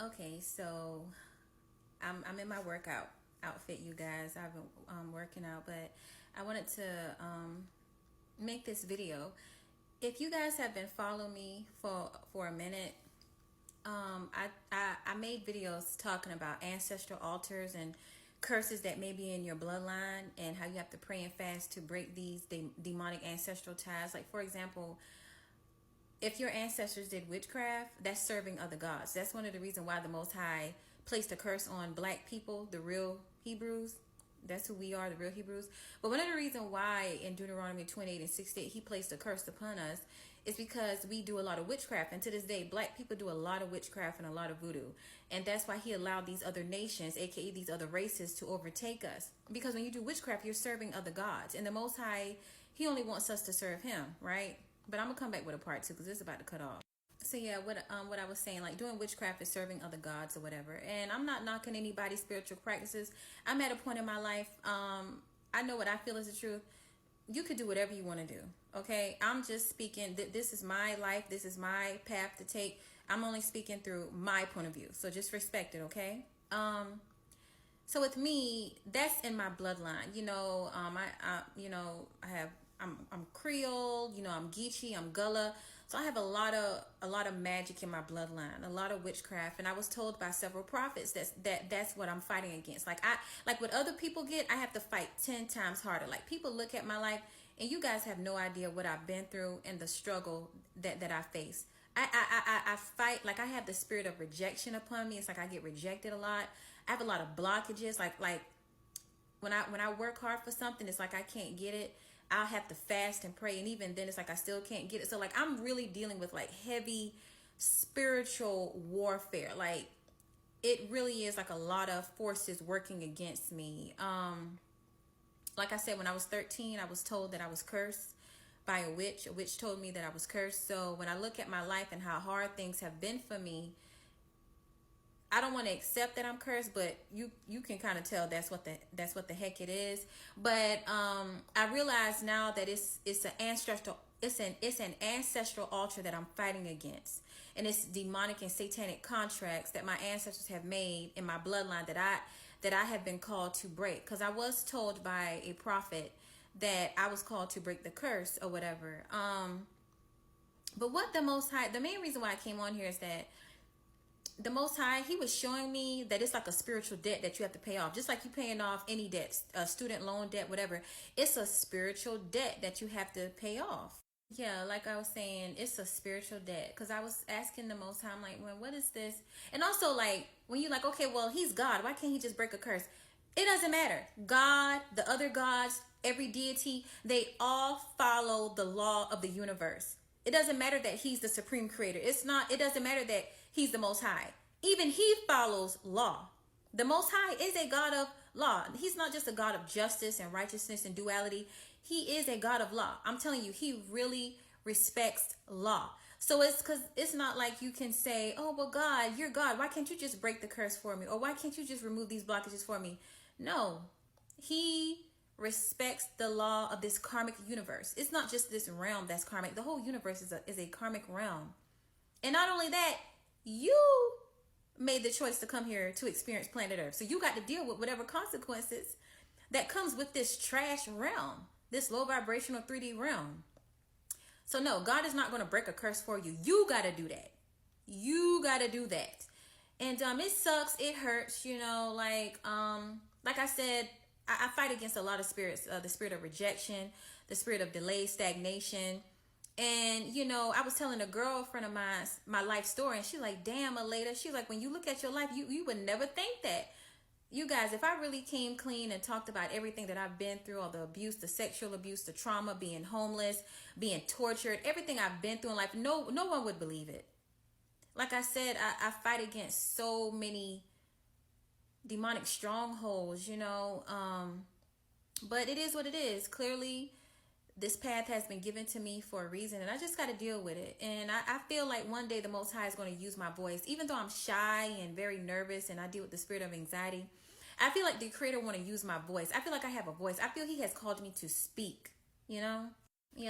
Okay, so I'm in my workout outfit, you guys. I've been working out, but I wanted to make this video. If you guys have been following me for a minute, I made videos talking about ancestral altars and curses that may be in your bloodline and how you have to pray and fast to break these demonic ancestral ties. Like, for example, if your ancestors did witchcraft, that's serving other gods. That's one of the reasons why the Most High placed a curse on black people, the real Hebrews. That's who we are, the real Hebrews. But one of the reasons why in Deuteronomy 28 and 68 he placed a curse upon us is because we do a lot of witchcraft. And to this day, black people do a lot of witchcraft and a lot of voodoo. And that's why he allowed these other nations, aka these other races, to overtake us. Because when you do witchcraft, you're serving other gods. And the Most High, he only wants us to serve him, right? But I'm gonna come back with a part two because it's about to cut off. So yeah, what I was saying, like doing witchcraft is serving other gods or whatever. And I'm not knocking anybody's spiritual practices. I'm at a point in my life, I know what I feel is the truth. You could do whatever you want to do. Okay, I'm just speaking. This is my life. This is my path to take. I'm only speaking through my point of view. So just respect it. Okay. So with me, that's in my bloodline. I'm Creole, I'm Geechee, I'm Gullah. So I have a lot of magic in my bloodline, a lot of witchcraft. And I was told by several prophets that's what I'm fighting against. Like what other people get, I have to fight 10 times harder. Like people look at my life and you guys have no idea what I've been through and the struggle that I face. I fight, like I have the spirit of rejection upon me. It's like I get rejected a lot. I have a lot of blockages. Like when I work hard for something, it's like I can't get it. I'll have to fast and pray, and even then it's like I still can't get it. So like I'm really dealing with like heavy spiritual warfare. Like it really is like a lot of forces working against me. Like I said, when I was 13, I was told that I was cursed by a witch. A witch told me that I was cursed. So when I look at my life and how hard things have been for me, I don't want to accept that I'm cursed, but you can kind of tell that's what the heck it is. But I realize now that it's an ancestral altar that I'm fighting against, and it's demonic and satanic contracts that my ancestors have made in my bloodline that I have been called to break. Because I was told by a prophet that I was called to break the curse or whatever. But what the Most High, the main reason why I came on here is that the Most High, he was showing me that it's like a spiritual debt that you have to pay off. Just like you paying off any debts, a student loan debt, whatever. It's a spiritual debt that you have to pay off. Yeah, like I was saying, it's a spiritual debt. Because I was asking the Most High, I'm like, well, what is this? And also, like, when you're like, okay, well, he's God. Why can't he just break a curse? It doesn't matter. God, the other gods, every deity, they all follow the law of the universe. It doesn't matter that he's the supreme creator. It doesn't matter that he's the Most High. Even he follows law. The Most High is a God of law. He's not just a God of justice and righteousness and duality. He is a God of law. I'm telling you, he really respects law. So it's not like you can say, oh, well, God, you're God. Why can't you just break the curse for me? Or why can't you just remove these blockages for me? No, he respects the law of this karmic universe. It's not just this realm that's karmic. The whole universe is a karmic realm. And not only that, you made the choice to come here to experience planet Earth. So you got to deal with whatever consequences that comes with this trash realm, this low vibrational 3D realm. So no, God is not going to break a curse for you. You got to do that. You got to do that. And it sucks. It hurts, like I said, I fight against a lot of spirits, the spirit of rejection, the spirit of delay, stagnation. And, I was telling a girlfriend of mine my life story, and she's like, damn, Aleda. She's like, when you look at your life, you would never think that. You guys, if I really came clean and talked about everything that I've been through, all the abuse, the sexual abuse, the trauma, being homeless, being tortured, everything I've been through in life, no one would believe it. Like I said, I fight against so many demonic strongholds, but it is what it is. Clearly, this path has been given to me for a reason, and I just got to deal with it. And I feel like one day the Most High is going to use my voice. Even though I'm shy and very nervous and I deal with the spirit of anxiety, I feel like the Creator want to use my voice. I feel like I have a voice. I feel he has called me to speak, Yeah,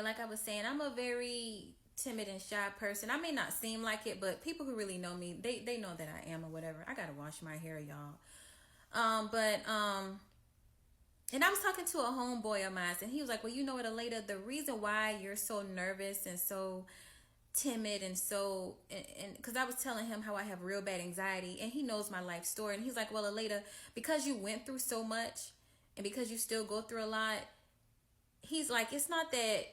like I was saying, I'm a very timid and shy person. I may not seem like it, but people who really know me, they know that I am or whatever. I gotta wash my hair, y'all. But and I was talking to a homeboy of mine, and he was like, "Well, you know what, Aleda, the reason why you're so nervous and so timid and so and because I was telling him how I have real bad anxiety, and he knows my life story, and he's like, well, Aleda, because you went through so much and because you still go through a lot, he's like, it's not that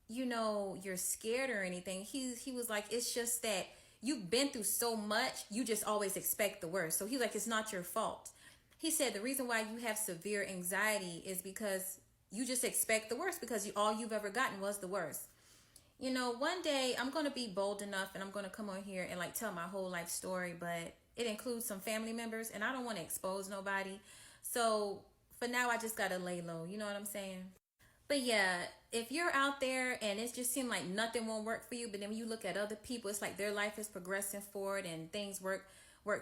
you're scared or anything. He was like, it's just that you've been through so much, you just always expect the worst. So he's like, it's not your fault. He said the reason why you have severe anxiety is because you just expect the worst, because all you've ever gotten was the worst. One day I'm going to be bold enough and I'm going to come on here and like tell my whole life story, but it includes some family members and I don't want to expose nobody. So for now, I just got to lay low. You know what I'm saying? But yeah, if you're out there and it just seems like nothing won't work for you, but then when you look at other people, it's like their life is progressing forward and things work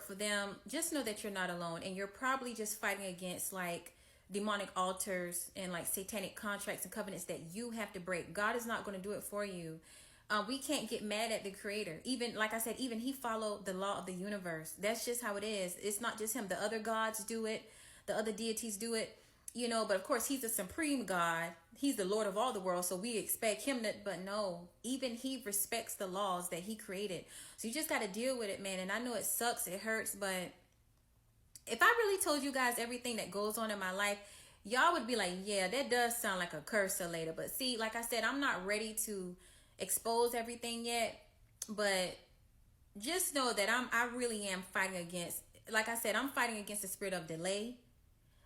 for them. Just know that you're not alone, and you're probably just fighting against like demonic altars and like satanic contracts and covenants that you have to break. God is not going to do it for you. We can't get mad at the creator. Even like I said, even he followed the law of the universe. That's just how it is. It's not just him. The other gods do it. The other deities do it. But of course he's the supreme God. He's the Lord of all the world. So we expect him to, but no, even he respects the laws that he created. So you just got to deal with it, man. And I know it sucks. It hurts. But if I really told you guys everything that goes on in my life, y'all would be like, yeah, that does sound like a curse later. But see, like I said, I'm not ready to expose everything yet. But just know that I really am fighting against, like I said, I'm fighting against the spirit of delay.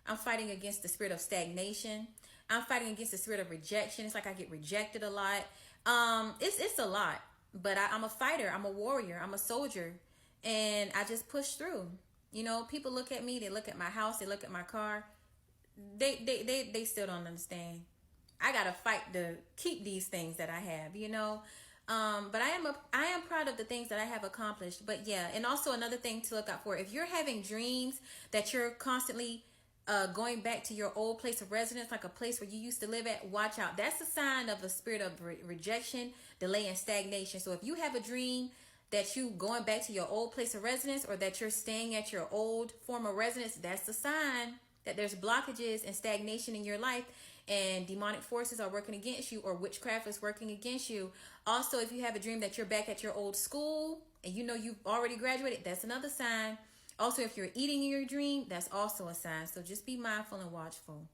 I'm fighting against the spirit of stagnation. I'm fighting against the spirit of rejection. It's like I get rejected a lot. It's a lot, but I'm a fighter. I'm a warrior. I'm a soldier, and I just push through. People look at me. They look at my house. They look at my car. They still don't understand. I gotta fight to keep these things that I have. But I am proud of the things that I have accomplished. But yeah, and also another thing to look out for: if you're having dreams that you're constantly going back to your old place of residence, like a place where you used to live at, watch out. That's a sign of a spirit of rejection, delay, and stagnation. So if you have a dream that you going back to your old place of residence, or that you're staying at your old former residence, that's a sign that there's blockages and stagnation in your life, and demonic forces are working against you, or witchcraft is working against you. Also, if you have a dream that you're back at your old school and you've already graduated, that's another sign. Also, if you're eating in your dream, that's also a sign. So just be mindful and watchful.